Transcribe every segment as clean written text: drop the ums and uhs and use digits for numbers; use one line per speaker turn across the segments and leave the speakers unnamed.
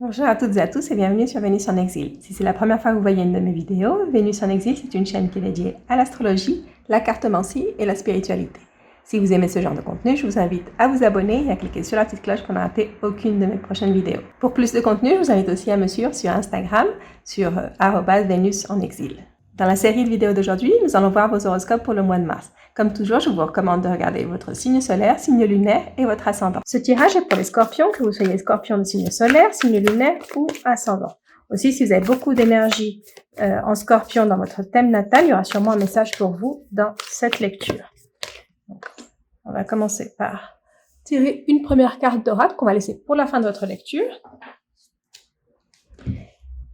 Bonjour à toutes et à tous et bienvenue sur Vénus en exil. Si c'est la première fois que vous voyez une de mes vidéos, Vénus en exil, c'est une chaîne qui est dédiée à l'astrologie, la cartomancie et la spiritualité. Si vous aimez ce genre de contenu, je vous invite à vous abonner et à cliquer sur la petite cloche pour ne rater aucune de mes prochaines vidéos. Pour plus de contenu, je vous invite aussi à me suivre sur Instagram, sur @Vénus en exil. Dans la série de vidéos d'aujourd'hui, nous allons voir vos horoscopes pour le mois de mars. Comme toujours, je vous recommande de regarder votre signe solaire, signe lunaire et votre ascendant. Ce tirage est pour les scorpions, que vous soyez scorpion de signe solaire, signe lunaire ou ascendant. Aussi, si vous avez beaucoup d'énergie en scorpion dans votre thème natal, il y aura sûrement un message pour vous dans cette lecture. Donc, on va commencer par tirer une première carte d'oracle qu'on va laisser pour la fin de votre lecture.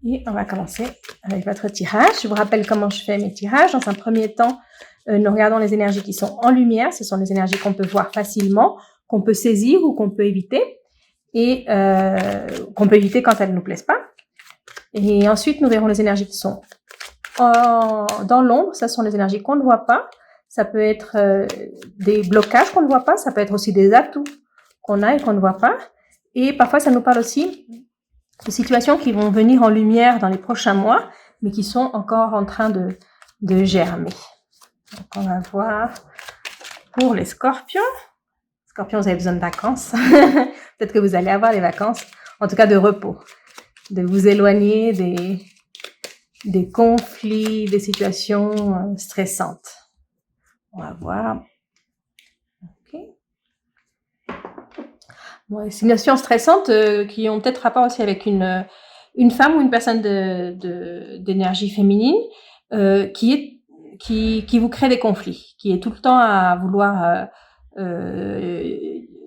Et on va commencer avec votre tirage. Je vous rappelle comment je fais mes tirages. Dans un premier temps, nous regardons les énergies qui sont en lumière. Ce sont les énergies qu'on peut voir facilement, qu'on peut saisir ou qu'on peut éviter. Et qu'on peut éviter quand elles ne nous plaisent pas. Et ensuite, nous verrons les énergies qui sont dans l'ombre. Ce sont les énergies qu'on ne voit pas. Ça peut être des blocages qu'on ne voit pas. Ça peut être aussi des atouts qu'on a et qu'on ne voit pas. Et parfois, ça nous parle aussi de situations qui vont venir en lumière dans les prochains mois, mais qui sont encore en train de germer. Donc, on va voir pour les scorpions. Scorpions, vous avez besoin de vacances. Peut-être que vous allez avoir les vacances, en tout cas de repos, de vous éloigner des conflits, des situations stressantes. On va voir. Ok. Bon, les situations stressantes qui ont peut-être rapport aussi avec une femme ou une personne d'énergie féminine qui vous crée des conflits, qui est tout le temps à vouloir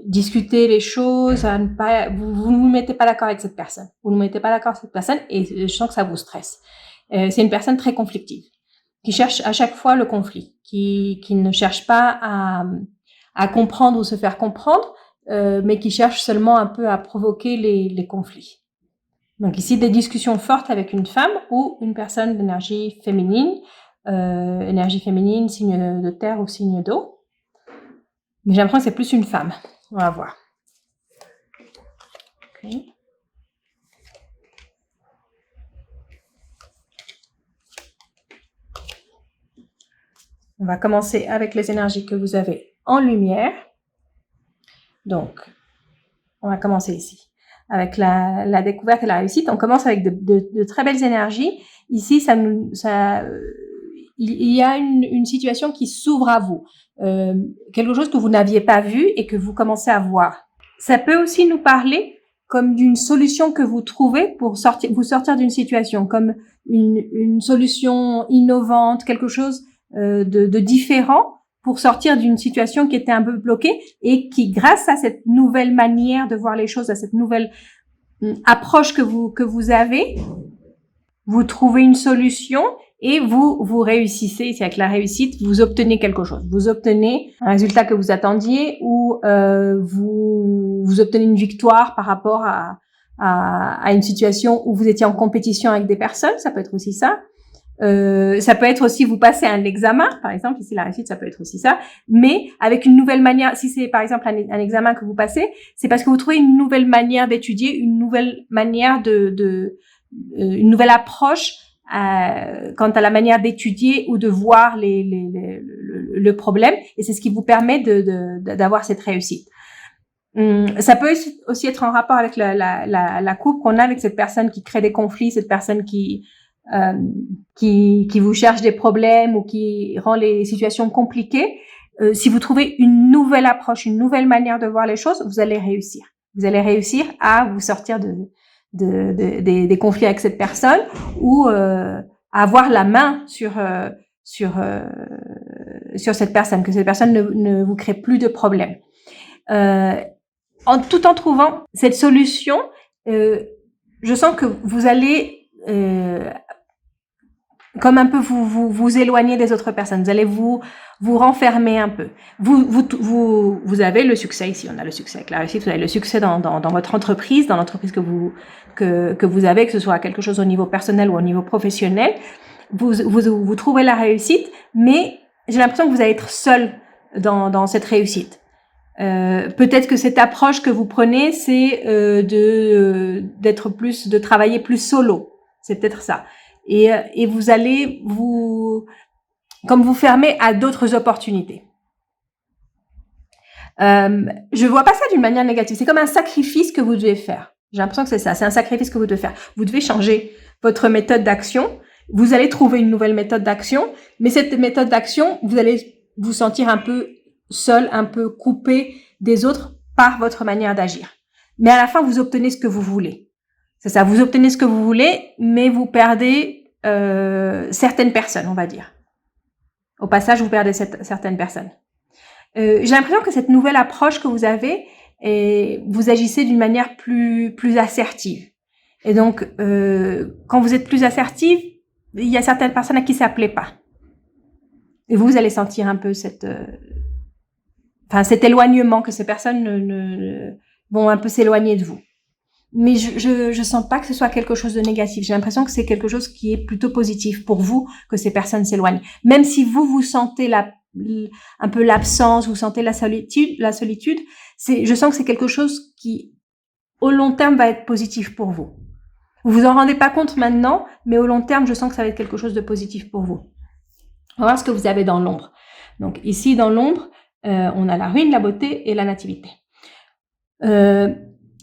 discuter les choses, à ne pas, vous ne vous mettez pas d'accord avec cette personne. Vous ne mettez pas d'accord avec cette personne et je sens que ça vous stresse. C'est une personne très conflictive, qui cherche à chaque fois le conflit, qui ne cherche pas à comprendre ou se faire comprendre, mais qui cherche seulement un peu à provoquer les conflits. Donc ici, des discussions fortes avec une femme ou une personne d'énergie féminine, signe de terre ou signe d'eau. Mais j'ai l'impression que c'est plus une femme. On va voir. Okay. On va commencer avec les énergies que vous avez en lumière. Donc, on va commencer ici. Avec la découverte et la réussite, on commence avec de très belles énergies. Ici, il y a une situation qui s'ouvre à vous. Quelque chose que vous n'aviez pas vu et que vous commencez à voir. Ça peut aussi nous parler comme d'une solution que vous trouvez pour vous sortir d'une situation, comme une solution innovante, quelque chose de différent pour sortir d'une situation qui était un peu bloquée et qui, grâce à cette nouvelle manière de voir les choses, à cette nouvelle approche que vous avez, vous trouvez une solution et vous réussissez. C'est avec la réussite, vous obtenez quelque chose. Vous obtenez un résultat que vous attendiez ou vous obtenez une victoire par rapport à une situation où vous étiez en compétition avec des personnes. Ça peut être aussi ça. Ça peut être aussi vous passez un examen, par exemple, ici la réussite, ça peut être aussi ça, mais avec une nouvelle manière. Si c'est par exemple un examen que vous passez, c'est parce que vous trouvez une nouvelle manière d'étudier, une nouvelle manière une nouvelle approche quant à la manière d'étudier ou de voir le problème, et c'est ce qui vous permet d'avoir cette réussite. Ça peut aussi être en rapport avec la coupe qu'on a avec cette personne qui crée des conflits, cette personne qui vous cherche des problèmes ou qui rend les situations compliquées. Si vous trouvez une nouvelle approche, une nouvelle manière de voir les choses, vous allez réussir. Vous allez réussir à vous sortir des conflits avec cette personne ou à avoir la main sur cette personne, que cette personne ne vous crée plus de problèmes. Tout en trouvant cette solution, je sens que vous allez comme un peu vous éloigner des autres personnes. Vous allez vous renfermer un peu. Vous avez le succès ici. On a le succès avec la réussite. Vous avez le succès dans votre entreprise, dans l'entreprise que vous avez, que ce soit quelque chose au niveau personnel ou au niveau professionnel. Vous trouvez la réussite, mais j'ai l'impression que vous allez être seul dans cette réussite. Peut-être que cette approche que vous prenez, c'est de travailler plus solo. C'est peut-être ça. Et vous allez comme vous fermer à d'autres opportunités. Je vois pas ça d'une manière négative. C'est comme un sacrifice que vous devez faire. J'ai l'impression que c'est ça. C'est un sacrifice que vous devez faire. Vous devez changer votre méthode d'action. Vous allez trouver une nouvelle méthode d'action. Mais cette méthode d'action, vous allez vous sentir un peu seul, un peu coupé des autres par votre manière d'agir. Mais à la fin, vous obtenez ce que vous voulez. C'est ça. Vous obtenez ce que vous voulez, mais vous perdez certaines personnes, on va dire. Au passage, vous perdez certaines personnes. J'ai l'impression que cette nouvelle approche que vous avez, vous agissez d'une manière plus assertive. Et donc, quand vous êtes plus assertive, il y a certaines personnes à qui ça plaît pas. Et vous allez sentir un peu cet éloignement, que ces personnes vont un peu s'éloigner de vous. Mais je sens pas que ce soit quelque chose de négatif. J'ai l'impression que c'est quelque chose qui est plutôt positif pour vous, que ces personnes s'éloignent. Même si vous sentez un peu l'absence, vous sentez la solitude, je sens que c'est quelque chose qui, au long terme, va être positif pour vous. Vous vous en rendez pas compte maintenant, mais au long terme, je sens que ça va être quelque chose de positif pour vous. On va voir ce que vous avez dans l'ombre. Donc ici, dans l'ombre, on a la ruine, la beauté et la nativité.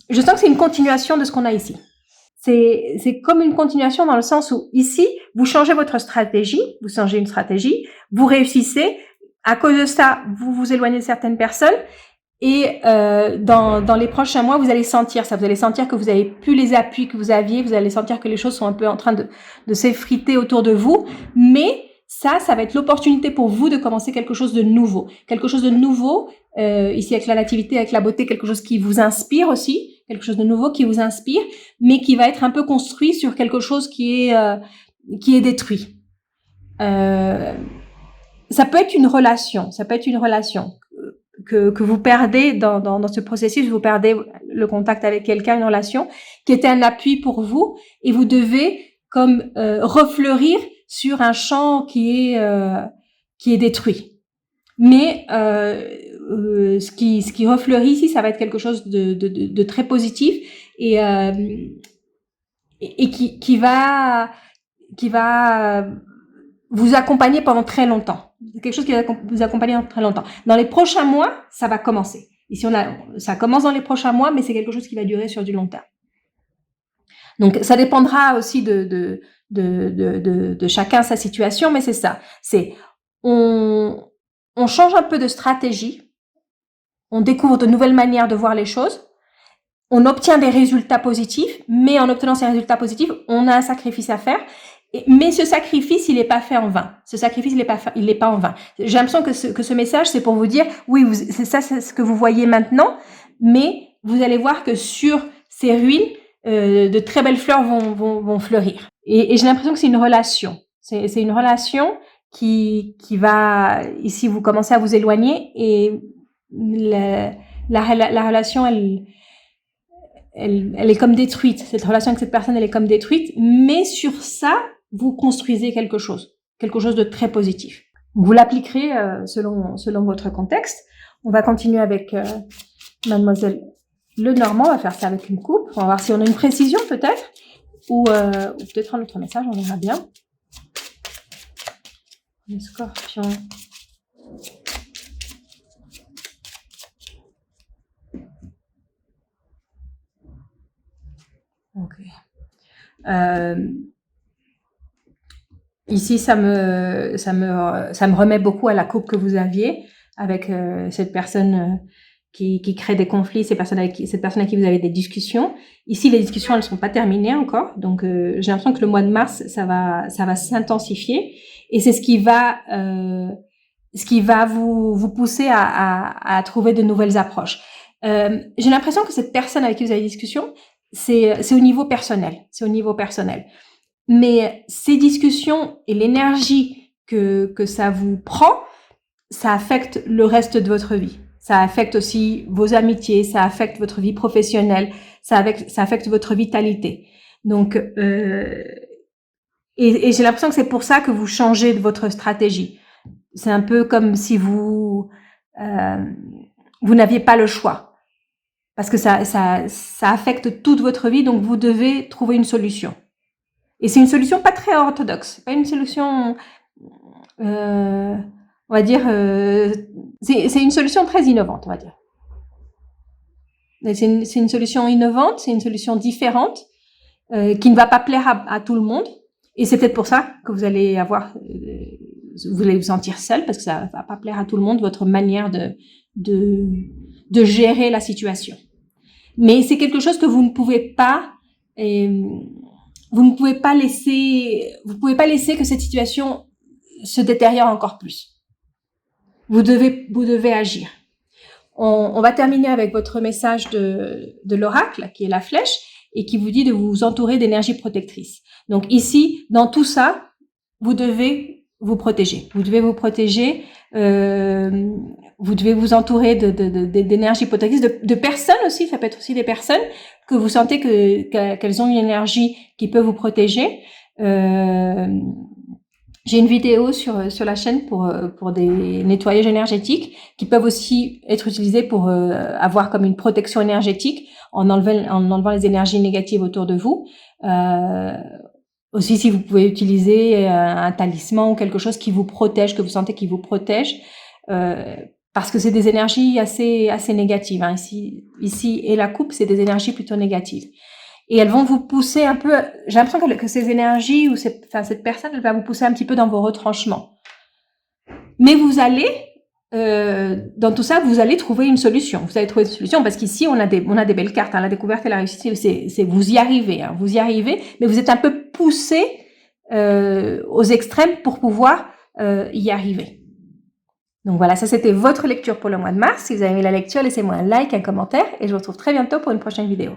Je sens que c'est une continuation de ce qu'on a ici. C'est comme une continuation dans le sens où ici, vous changez votre stratégie, vous changez une stratégie, vous réussissez. À cause de ça, vous vous éloignez de certaines personnes et dans les prochains mois, vous allez sentir ça. Vous allez sentir que vous avez plus les appuis que vous aviez. Vous allez sentir que les choses sont un peu en train de s'effriter autour de vous. Mais ça va être l'opportunité pour vous de commencer quelque chose de nouveau. Quelque chose de nouveau, ici avec la nativité, avec la beauté, quelque chose qui vous inspire aussi. Quelque chose de nouveau qui vous inspire, mais qui va être un peu construit sur quelque chose qui est détruit. Ça peut être une relation. Ça peut être une relation que vous perdez dans ce processus. Vous perdez le contact avec quelqu'un, une relation qui était un appui pour vous, et vous devez comme refleurir sur un champ qui est détruit. Mais ce qui refleurit ici, ça va être quelque chose de très positif et qui va vous accompagner pendant très longtemps. Quelque chose qui va vous accompagner pendant très longtemps. Dans les prochains mois, ça va commencer. Ici, ça commence dans les prochains mois, mais c'est quelque chose qui va durer sur du long terme. Donc, ça dépendra aussi de chacun sa situation, mais c'est ça. On change un peu de stratégie, on découvre de nouvelles manières de voir les choses, on obtient des résultats positifs, mais en obtenant ces résultats positifs, on a un sacrifice à faire. Mais ce sacrifice, il n'est pas fait en vain. Ce sacrifice, il n'est pas en vain. J'ai l'impression que ce message, c'est pour vous dire, oui, c'est ce que vous voyez maintenant, mais vous allez voir que sur ces ruines, de très belles fleurs vont fleurir. Et j'ai l'impression que c'est une relation. C'est une relation qui va, ici, vous commencez à vous éloigner, et la relation, elle est comme détruite. Cette relation avec cette personne, elle est comme détruite. Mais sur ça, vous construisez quelque chose de très positif. Vous l'appliquerez selon votre contexte. On va continuer avec Mademoiselle Lenormand. On va faire ça avec une coupe. On va voir si on a une précision peut-être, ou peut-être un autre message. On verra bien. Le Scorpion. Ok. Ici, ça me remet beaucoup à la coupe que vous aviez avec cette personne qui crée des conflits, cette personne avec qui vous avez des discussions. Ici, les discussions, elles sont pas terminées encore, donc j'ai l'impression que le mois de mars, ça va s'intensifier, et c'est ce qui va vous pousser à trouver de nouvelles approches. J'ai l'impression que cette personne avec qui vous avez des discussions, c'est au niveau personnel. C'est au niveau personnel. Mais ces discussions et l'énergie que ça vous prend, ça affecte le reste de votre vie. Ça affecte aussi vos amitiés, ça affecte votre vie professionnelle, ça affecte votre vitalité. Donc, et j'ai l'impression que c'est pour ça que vous changez de votre stratégie. C'est un peu comme si vous vous n'aviez pas le choix. Parce que ça affecte toute votre vie, donc vous devez trouver une solution. Et c'est une solution pas très orthodoxe. C'est pas une solution, on va dire, c'est une solution très innovante, on va dire. C'est une solution innovante, c'est une solution différente, qui ne va pas plaire à tout le monde. Et c'est peut-être pour ça que vous allez vous allez vous sentir seul, parce que ça va pas plaire à tout le monde, votre manière de gérer la situation. Mais c'est quelque chose que vous ne pouvez pas laisser que cette situation se détériore encore plus. Vous devez agir. On va terminer avec votre message de l'oracle, qui est la flèche, et qui vous dit de vous entourer d'énergie protectrice. Donc ici, dans tout ça, vous devez vous protéger. Vous devez vous protéger, vous devez vous entourer d'énergie protectrice, de personnes aussi, ça peut être aussi des personnes que vous sentez qu'elles ont une énergie qui peut vous protéger. J'ai une vidéo sur la chaîne pour des nettoyages énergétiques qui peuvent aussi être utilisés pour avoir comme une protection énergétique en enlevant les énergies négatives autour de vous. Aussi, si vous pouvez utiliser un talisman ou quelque chose qui vous protège, que vous sentez qui vous protège, parce que c'est des énergies assez négatives. Hein. Ici et la coupe, c'est des énergies plutôt négatives. Et elles vont vous pousser un peu, j'ai l'impression que ces énergies ou cette personne, elle va vous pousser un petit peu dans vos retranchements. Mais vous allez, dans tout ça, vous allez trouver une solution. Vous allez trouver une solution parce qu'ici, on a des belles cartes. Hein. La découverte et la réussite, c'est vous y arrivez. Hein. Vous y arrivez, mais vous êtes un peu poussé aux extrêmes pour pouvoir y arriver. Donc voilà, ça c'était votre lecture pour le mois de mars. Si vous avez aimé la lecture, laissez-moi un like, un commentaire et je vous retrouve très bientôt pour une prochaine vidéo.